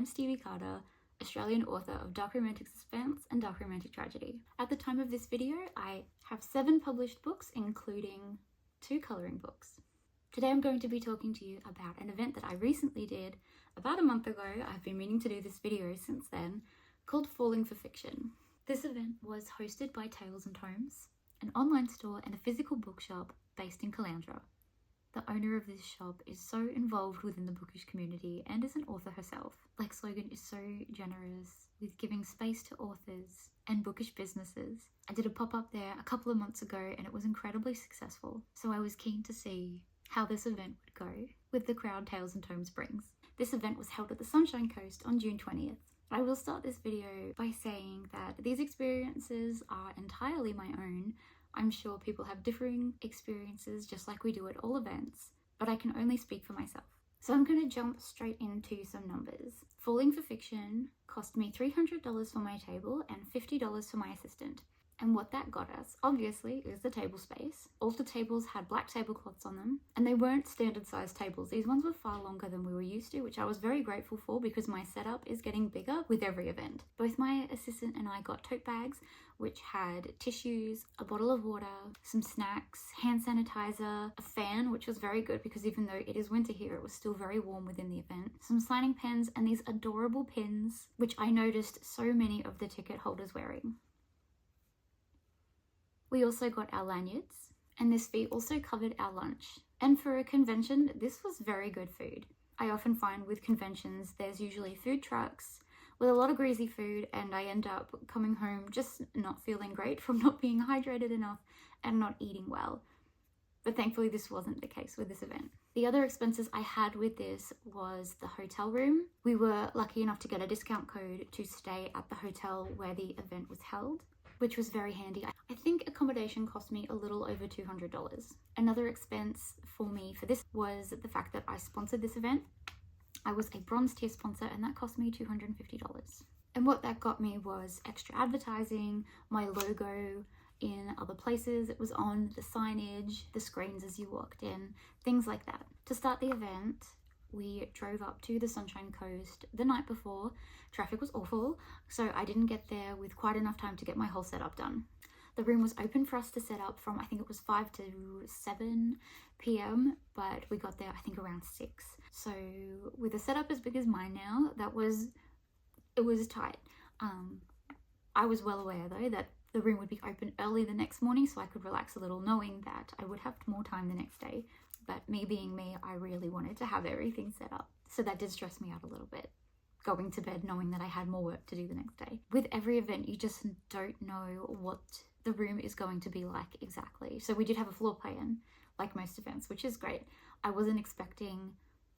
I'm Stevie Carter, Australian author of dark romantic suspense and dark romantic tragedy. At the time of this video, I have 7 published books, including 2 colouring books. Today I'm going to be talking to you about an event that I recently did about a month ago. I've been meaning to do this video since then, called Falling for Fiction. This event was hosted by Tales and Tomes, an online store and a physical bookshop based in Caloundra. The owner of this shop is so involved within the bookish community and is an author herself. Lex Logan is so generous with giving space to authors and bookish businesses. I did a pop-up there a couple of months ago and it was incredibly successful, so I was keen to see how this event would go with the crowd Tales and Tomes brings. This event was held at the Sunshine Coast on June 20th. I will start this video by saying that these experiences are entirely my own. I'm sure people have differing experiences just like we do at all events, but I can only speak for myself. So I'm going to jump straight into some numbers. Falling for Fiction cost me $300 for my table and $50 for my assistant. And what that got us, obviously, is the table space. All the tables had black tablecloths on them, and they weren't standard size tables. These ones were far longer than we were used to, which I was very grateful for because my setup is getting bigger with every event. Both my assistant and I got tote bags, which had tissues, a bottle of water, some snacks, hand sanitizer, a fan, which was very good because even though it is winter here, it was still very warm within the event, some signing pens, and these adorable pins, which I noticed so many of the ticket holders wearing. We also got our lanyards, and this fee also covered our lunch. And for a convention, this was very good food. I often find with conventions, there's usually food trucks with a lot of greasy food, and I end up coming home just not feeling great from not being hydrated enough and not eating well. But thankfully, this wasn't the case with this event. The other expenses I had with this was the hotel room. We were lucky enough to get a discount code to stay at the hotel where the event was held, which was very handy. I think accommodation cost me a little over $200. Another expense for me for this was the fact that I sponsored this event. I was a bronze tier sponsor and that cost me $250. And what that got me was extra advertising, my logo in other places it was on, the signage, the screens as you walked in, things like that. To start the event, we drove up to the Sunshine Coast the night before. Traffic was awful, so I didn't get there with quite enough time to get my whole setup done. The room was open for us to set up from, I think it was 5 to 7 p.m, but we got there I think around 6. So with a setup as big as mine now, it was tight. I was well aware though that the room would be open early the next morning so I could relax a little knowing that I would have more time the next day. But me being me, I really wanted to have everything set up. So that did stress me out a little bit, going to bed knowing that I had more work to do the next day. With every event, you just don't know what the room is going to be like exactly. So we did have a floor plan, like most events, which is great. I wasn't expecting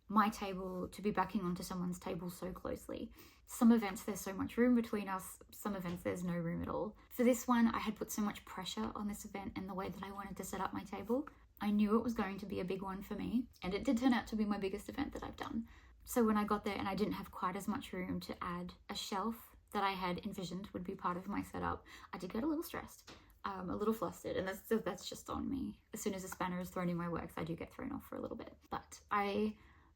my table to be backing onto someone's table so closely. Some events there's so much room between us, some events there's no room at all. For this one, I had put so much pressure on this event and the way that I wanted to set up my table. I knew it was going to be a big one for me, and it did turn out to be my biggest event that I've done. So when I got there and I didn't have quite as much room to add a shelf that I had envisioned would be part of my setup, I did get a little stressed, a little flustered, and that's just on me. As soon as a spanner is thrown in my works, I do get thrown off for a little bit. But I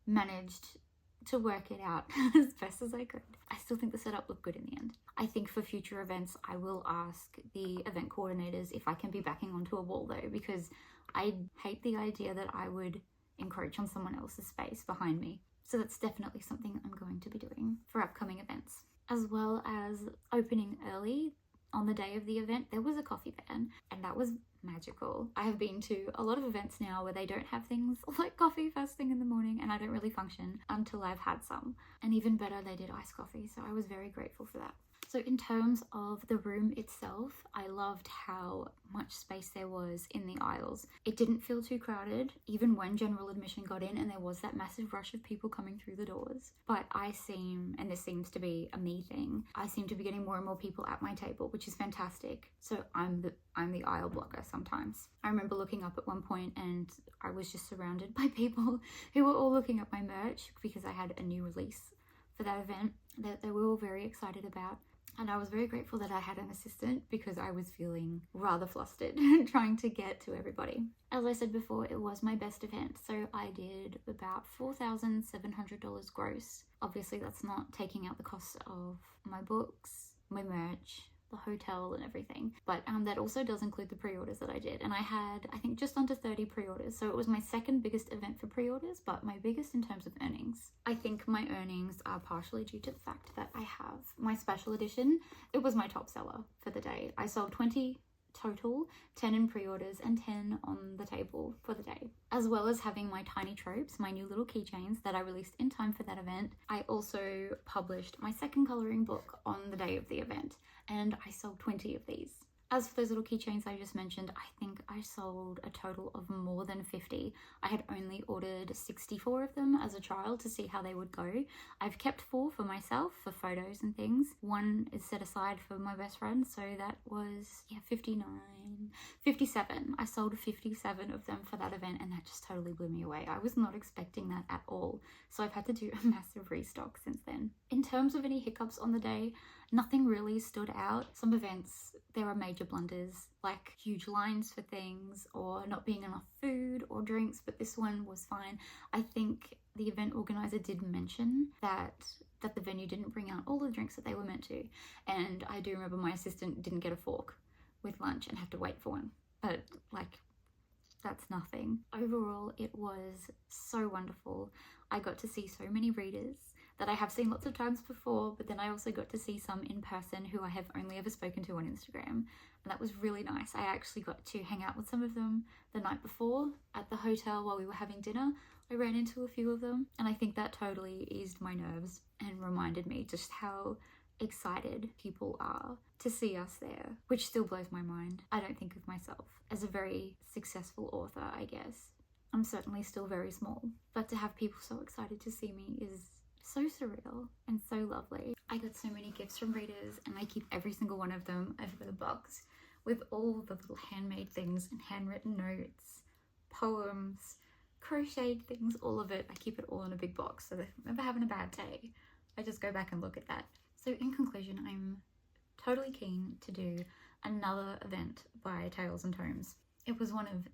managed to work it out as best as I could. I still think the setup looked good in the end. I think for future events, I will ask the event coordinators if I can be backing onto a wall though, because I hate the idea that I would encroach on someone else's space behind me. So that's definitely something I'm going to be doing for upcoming events. As well as opening early on the day of the event, there was a coffee van, and that was magical. I have been to a lot of events now where they don't have things like coffee first thing in the morning, and I don't really function until I've had some. And even better, they did iced coffee, so I was very grateful for that. So in terms of the room itself, I loved how much space there was in the aisles. It didn't feel too crowded, even when general admission got in and there was that massive rush of people coming through the doors. But and this seems to be a me thing, I seem to be getting more and more people at my table, which is fantastic. So I'm the aisle blocker sometimes. I remember looking up at one point and I was just surrounded by people who were all looking at my merch because I had a new release for that event that they were all very excited about. And I was very grateful that I had an assistant because I was feeling rather flustered trying to get to everybody. As I said before, it was my best event, so I did about $4,700 gross. Obviously, that's not taking out the cost of my books, my merch, the hotel and everything, but that also does include the pre-orders that I did, and I had, I think, just under 30 pre-orders, so it was my second biggest event for pre-orders, but my biggest in terms of earnings. I think my earnings are partially due to the fact that I have my special edition. It was my top seller for the day. I sold 20 total, 10 in pre-orders and 10 on the table for the day. As well as having my tiny tropes, my new little keychains that I released in time for that event, I also published my second colouring book on the day of the event, and I sold 20 of these. As for those little keychains I just mentioned, I think I sold a total of more than 50. I had only ordered 64 of them as a trial to see how they would go. I've kept 4 for myself for photos and things. 1 is set aside for my best friend, so that was 57. I sold 57 of them for that event, and that just totally blew me away. I was not expecting that at all, so I've had to do a massive restock since then. In terms of any hiccups on the day, nothing really stood out. Some events, there are major blunders, like huge lines for things or not being enough food or drinks, but this one was fine. I think the event organizer did mention that the venue didn't bring out all the drinks that they were meant to, and I do remember my assistant didn't get a fork with lunch and had to wait for one, but like, that's nothing. Overall, it was so wonderful. I got to see so many readers that I have seen lots of times before, but then I also got to see some in person who I have only ever spoken to on Instagram, and that was really nice. I actually got to hang out with some of them the night before at the hotel while we were having dinner. I ran into a few of them, and I think that totally eased my nerves and reminded me just how excited people are to see us there, which still blows my mind. I don't think of myself as a very successful author, I guess. I'm certainly still very small, but to have people so excited to see me is so surreal and so lovely. I got so many gifts from readers, and I keep every single one of them. I've got a box with all the little handmade things and handwritten notes, poems, crocheted things, all of it. I keep it all in a big box, so that if I'm ever having a bad day, I just go back and look at that. So in conclusion, I'm totally keen to do another event by Tales and Tomes. It was one of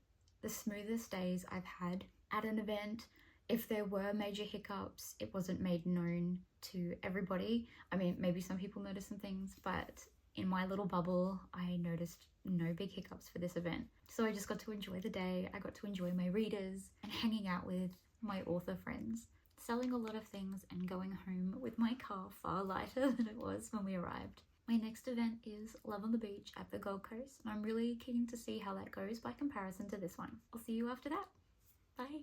the smoothest days I've had at an event. If there were major hiccups, it wasn't made known to everybody. I mean, maybe some people noticed some things, but in my little bubble, I noticed no big hiccups for this event. So I just got to enjoy the day. I got to enjoy my readers and hanging out with my author friends, selling a lot of things and going home with my car far lighter than it was when we arrived. My next event is Love on the Beach at the Gold Coast, and I'm really keen to see how that goes by comparison to this one. I'll see you after that. Bye.